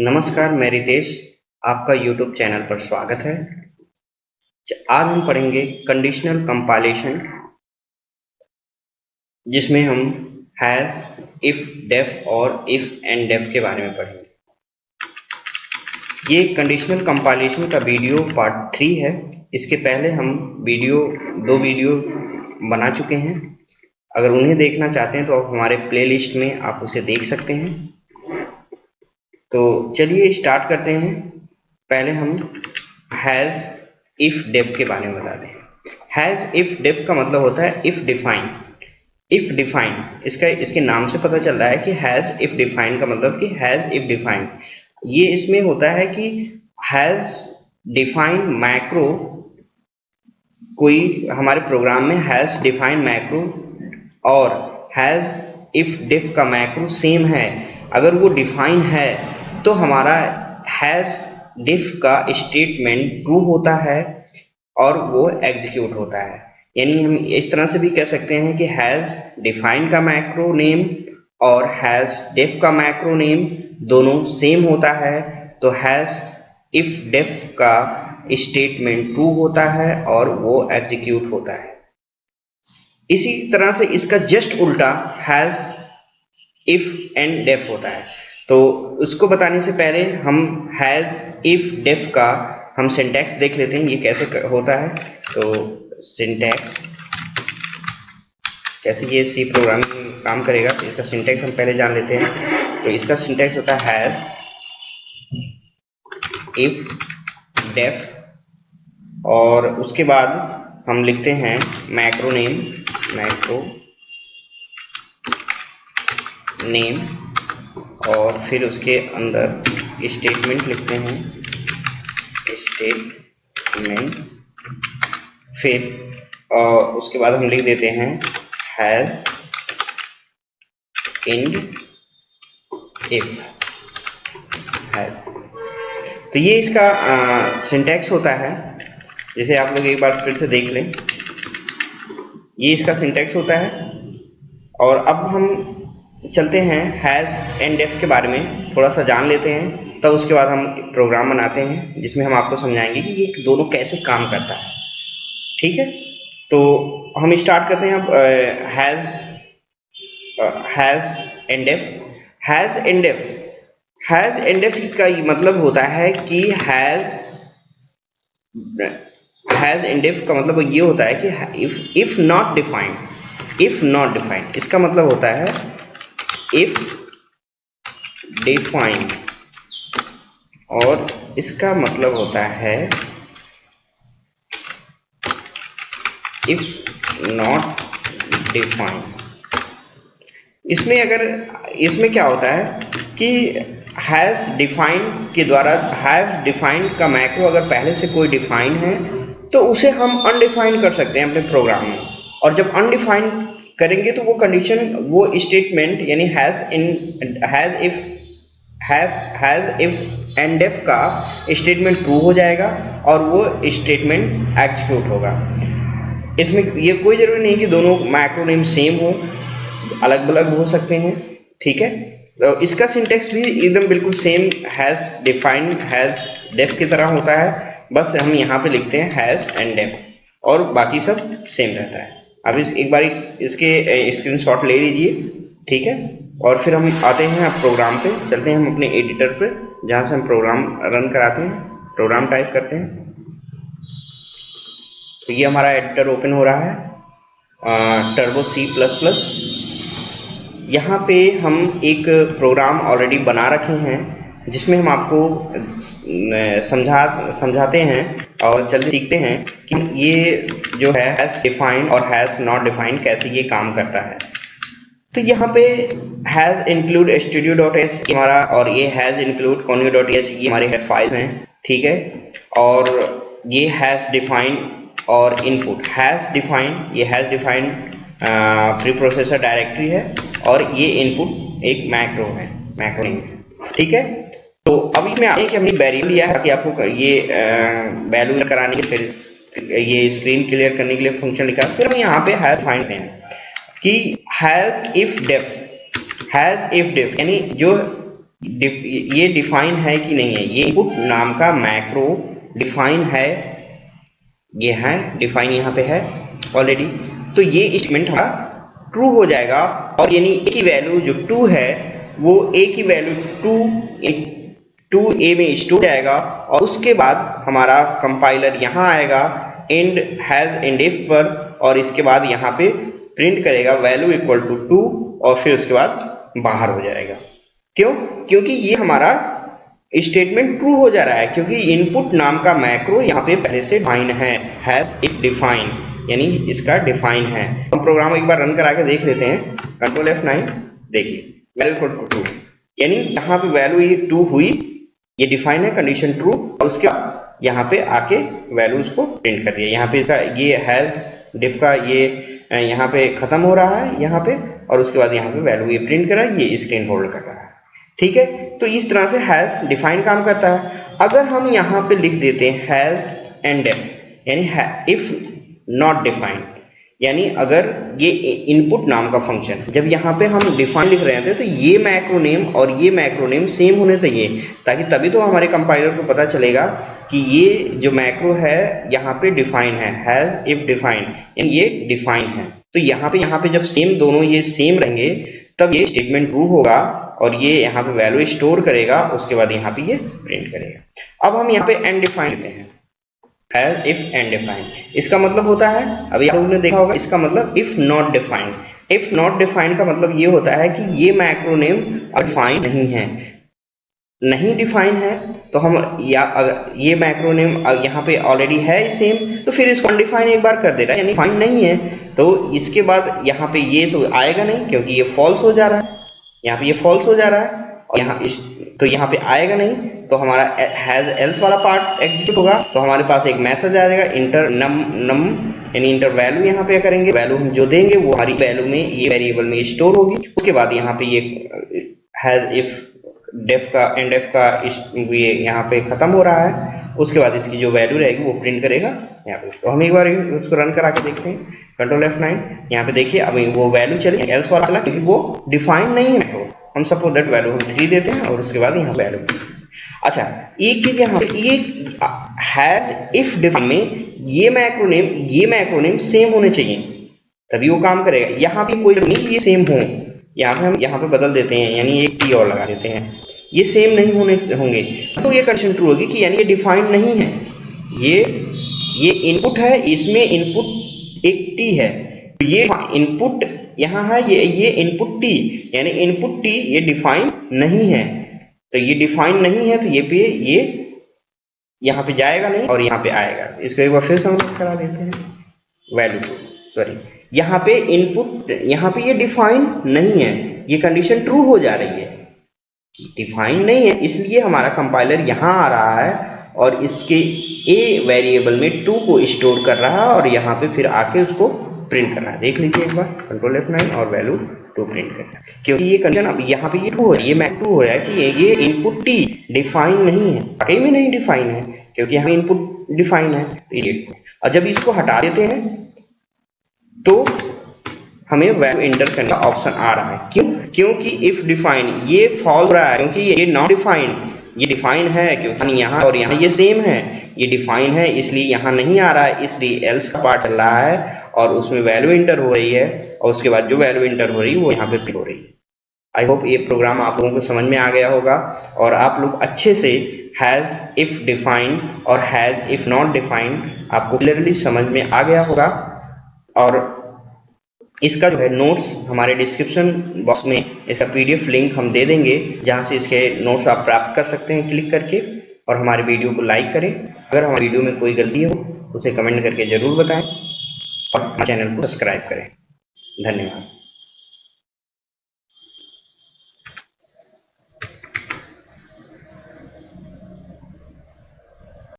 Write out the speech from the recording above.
नमस्कार, मैं रितेश, आपका यूट्यूब चैनल पर स्वागत है। आज हम पढ़ेंगे कंडीशनल कंपाइलेशन, जिसमें हम हैज़, इफ, डेफ और इफ एंड डेफ के बारे में पढ़ेंगे। ये कंडीशनल कंपाइलेशन का वीडियो पार्ट 3 है। इसके पहले हम दो वीडियो बना चुके हैं। अगर उन्हें देखना चाहते हैं तो आप हमारे प्लेलिस्ट में आप उसे देख सकते हैं। तो चलिए स्टार्ट करते हैं। पहले हम हैज़, इफ, डेफ के बारे में बताते हैं। हैज़, इफ, डेफ का मतलब होता है इफ डिफाइन। इफ डिफाइन इसके नाम से पता चल रहा है कि हैज़ इफ डिफाइन का मतलब कि हैज़ इफ डिफाइन। ये इसमें होता है कि हैज़ डिफाइन मैक्रो, कोई हमारे प्रोग्राम में हैज़ डिफाइन मैक्रो और हैज़ इफ डेफ का मैक्रो सेम है। अगर वो डिफाइन है तो हमारा हैज़ डिफ का स्टेटमेंट ट्रू होता है और वो एग्जीक्यूट होता है। यानी हम इस तरह से भी कह सकते हैं कि हैज़ डिफाइन का मैक्रो नेम और हैज़ डेफ का मैक्रो नेम दोनों सेम होता है, तो हैज़ इफ डेफ का स्टेटमेंट ट्रू होता है और वो एग्जीक्यूट होता है। इसी तरह से इसका जस्ट उल्टा हैज़ इफ एंड डेफ होता है। तो उसको बताने से पहले हम हैज़ इफ डेफ का हम सिंटैक्स देख लेते हैं, ये कैसे होता है। तो सिंटैक्स, कैसे ये सी प्रोग्रामिंग में काम करेगा, तो इसका सिंटैक्स हम पहले जान लेते हैं। तो इसका सिंटैक्स होता है हैज़ इफ डेफ और उसके बाद हम लिखते हैं मैक्रो नेम और फिर उसके अंदर स्टेटमेंट लिखते हैं स्टेटमेंट, फिर और उसके बाद हम लिख देते हैं हैज़ एंड इफ हैज़। तो ये इसका सिंटैक्स होता है। जैसे आप लोग एक बार फिर से देख लें, ये इसका सिंटैक्स होता है। और अब हम चलते हैं हैज़ एंड डेफ के बारे में थोड़ा सा जान लेते हैं, तब उसके बाद हम प्रोग्राम बनाते हैं जिसमें हम आपको समझाएंगे कि ये दोनों कैसे काम करता है। ठीक है, तो हम स्टार्ट करते हैं अब hash undef. Hash undef का मतलब होता है कि हैज़ एंड डेफ का मतलब ये होता है कि इफ नॉट डिफाइंड, इसका मतलब होता है इफ डिफाइंड, और इसका मतलब होता है इफ नॉट डिफाइंड। इसमें क्या होता है कि हैज़ डिफाइंड के द्वारा हैव डिफाइंड का मैक्रो अगर पहले से कोई डिफाइन है तो उसे हम अनडिफाइन कर सकते हैं अपने प्रोग्राम में, और जब अनडिफाइन करेंगे तो वो कंडीशन, वो स्टेटमेंट यानी हैज़ इफ एंड डेफ का स्टेटमेंट ट्रू हो जाएगा और वो स्टेटमेंट एग्जीक्यूट होगा। इसमें ये कोई जरूरी नहीं कि दोनों मैक्रो नेम सेम हो, अलग अलग हो सकते हैं। ठीक है, तो इसका सिंटैक्स भी एकदम बिल्कुल same hash defined hash def की तरह होता है, बस हम यहाँ पे लिखते हैं हैज़ एंड डेफ और बाकी सब सेम रहता है। अब एक बार इसके स्क्रीनशॉट ले लीजिए। ठीक है, और फिर हम आते हैं अब प्रोग्राम पे, चलते हैं हम अपने एडिटर पे जहाँ से हम प्रोग्राम रन कराते हैं। प्रोग्राम टाइप करते हैं, तो ये हमारा एडिटर ओपन हो रहा है, टर्बो C++। यहाँ पे हम एक प्रोग्राम ऑलरेडी बना रखे हैं जिसमें हम आपको समझाते हैं और चलते सीखते हैं कि ये जो है हैज़ डिफाइन और हैज़ नॉट डिफाइन कैसे ये काम करता है। तो यहाँ पे हैज़ इंक्लूड studio.h हमारा, और ये हैज़ इंक्लूड conio.h ये हमारे हेड फाइल्स हैं। ठीक है, और ये हैज़ डिफाइन और इनपुट हैज़ डिफाइन, ये has define pre processor directory है और ये इनपुट एक मैक्रो है। ठीक है, तो अब इसमें आगे कि हमने वेरिएबल लिया है ताकि आपको ये वैल्यू कराने के, फिर ये स्क्रीन क्लियर करने के लिए फंक्शन लिखा। फिर हम यहाँ पे हैज़ डिफाइन हैं कि हैज़ इफ डेफ यानी जो ये डिफाइन है कि नहीं है, ये इनपुट नाम का मैक्रो डिफाइन है, ये है डिफाइन यहाँ पे है ऑलरेडी, तो ये स्टेटमेंट हमारा ट्रू हो जाएगा। और यानी ए की वैल्यू जो 2 है वो ए की वैल्यू 2 ए में स्टोर जाएगा, और उसके बाद हमारा कंपाइलर यहाँ आएगा एंड हैज एंड इफ पर, और इसके बाद यहाँ पे प्रिंट करेगा वैल्यू इक्वल टू 2, और फिर उसके बाद बाहर हो जाएगा। क्यों? क्योंकि ये हमारा स्टेटमेंट ट्रू हो जा रहा है, क्योंकि इनपुट नाम का मैक्रो यहाँ पे पहले से डिफाइन है, हैज इफ डिफाइन, यानी इसका डिफाइन है। हम प्रोग्राम एक बार रन करा के देख लेते हैं, कंट्रोल F9, देखिए वैल्यू इक्वल टू 2, यानी यहाँ पे वैल्यू ये 2 हुई, ये डिफाइन है, कंडीशन ट्रू, और उसके बाद यहाँ पे आके वैल्यू उसको प्रिंट कर दिया। यहाँ पे इसका ये हैज डिफ का ये यहाँ पे खत्म हो रहा है यहाँ पे, और उसके बाद यहाँ पे वैल्यू ये प्रिंट करा, ये स्क्रीन होल्ड कर रहा है। ठीक है, तो इस तरह से हैज डिफाइन काम करता है। अगर हम यहाँ पे लिख देते हैं हैज एंड इफ, यानी इफ नॉट डिफाइंड, यानी अगर ये इनपुट नाम का फंक्शन, जब यहाँ पे हम डिफाइन लिख रहे थे तो ये मैक्रोनेम और ये मैक्रोनेम सेम होने चाहिए, ताकि तभी तो हमारे कंपाइलर को पता चलेगा कि ये जो मैक्रो है यहाँ पे डिफाइन है, हैज इफ डिफाइंड, यानी ये डिफाइन है। तो यहाँ पे जब सेम दोनों ये सेम रहेंगे तब ये स्टेटमेंट ट्रू होगा, और ये यहाँ पे वैल्यू स्टोर करेगा, उसके बाद यहाँ पे ये प्रिंट करेगा। अब हम यहाँ पे एंड डिफाइन लेते हैं, हैज इफ एंड डिफाइन, इसका मतलब होता है, अभी आप लोगों ने देखा होगा, इसका मतलब if not defined. If not defined का मतलब ये होता है कि ये मैक्रोनेम डिफाइन नहीं है, नहीं डिफाइन है, तो हम या अगर ये मैक्रोनेम यहाँ पे ऑलरेडी है सेम, तो फिर इसको अनडिफाइन एक बार कर दे रहा है, यानी डिफाइन नहीं है, तो इसके बाद यहाँ पे ये तो आएगा नहीं, क्योंकि ये फॉल्स हो जा रहा है, यहाँ पे ये फॉल्स हो जा रहा है, और यहाँ पे आएगा नहीं, तो हमारा हैज एल्स वाला पार्ट एग्जीक्यूट होगा, तो हमारे पास एक मैसेज आ जाएगा इंटर नम यानी इंटर वैल्यू यहाँ पे करेंगे, वैल्यू हम जो देंगे वो हमारी वैल्यू में ये वेरिएबल में स्टोर होगी। उसके बाद यहाँ पे ये हैज इफ डेफ का एंड एफ का ये यहाँ पे खत्म हो रहा है, उसके बाद इसकी जो वैल्यू रहेगी वो प्रिंट करेगा यहाँ पे। तो हम एक बार उसको रन करा के देखते हैं, कंट्रोल F9, यहाँ पे देखिए अभी वो वैल्यू चली एल्स वाला, क्योंकि वो डिफाइंड नहीं है, तो हम सपोज दैट वैल्यू हम 3 देते हैं, और उसके बाद यहाँ वैल्यू। अच्छा, एक चीज यहाँ पे ये हैज इफ डिफाइन में ये मैक्रोनेम सेम होने चाहिए, तभी वो काम करेगा। यहाँ पे कोई नहीं ये सेम हो, यहाँ पे हम यहाँ पे बदल देते हैं, यानी एक टी और लगा देते हैं, ये सेम नहीं होंगे, तो ये कंडीशन ट्रू होगी कि यानी ये डिफाइंड नहीं है, ये इनपुट है, इसमें इनपुट एक टी है, तो ये इनपुट यहाँ है, ये इनपुट टी, यानी इनपुट टी ये डिफाइन नहीं है, तो ये डिफाइन नहीं है, तो ये यहाँ पे जाएगा नहीं और यहाँ पे आएगा। इसको एक बार फिर समझ करा देते हैं, वैल्यू सॉरी, यहाँ पे इनपुट, यहाँ पे ये डिफाइन नहीं है, ये कंडीशन ट्रू हो जा रही है कि डिफाइन नहीं है, इसलिए हमारा कंपाइलर यहाँ आ रहा है और इसके ए वेरिएबल में 2 को स्टोर कर रहा है, और यहाँ पे फिर आके उसको प्रिंट करना है। देख लीजिए एक बार, कंट्रोल F9 और वैल्यू 2 प्रिंट करना है, क्योंकि ये कंडीशन अब यहाँ पे ये ट्रू हो रहा है, ये मैक ट्रू हो रहा है कि ये इनपुट टी डिफाइन नहीं है, वाकई में नहीं डिफाइन है, क्योंकि यहाँ इनपुट डिफाइन है। और जब इसको हटा देते हैं तो हमें वैल्यू एंटर करने का ऑप्शन आ रहा है, क्यों? क्योंकि इफ डिफाइन ये फॉल्स हो रहा है, क्योंकि ये नॉट डिफाइन, ये डिफाइन है, क्योंकि यहाँ और यहाँ ये सेम है, ये डिफाइन है, इसलिए यहाँ नहीं आ रहा है, इसलिए एल्स का पार्ट चल रहा है और उसमें वैल्यू एंटर हो रही है, और उसके बाद जो वैल्यू एंटर हो रही है वो यहाँ पे प्रिंट हो रही है। आई होप ये प्रोग्राम आप लोगों को समझ में आ गया होगा, और आप लोग अच्छे से हैज इफ डिफाइन और हैज इफ नॉट डिफाइन आपको क्लियरली समझ में आ गया होगा। और इसका जो है नोट्स हमारे डिस्क्रिप्शन बॉक्स में इसका PDF लिंक हम दे देंगे, जहां से इसके नोट्स आप प्राप्त कर सकते हैं क्लिक करके। और हमारे वीडियो को लाइक करें, अगर हमारे वीडियो में कोई गलती हो उसे कमेंट करके जरूर बताएं, और हमारे चैनल को सब्सक्राइब करें। धन्यवाद।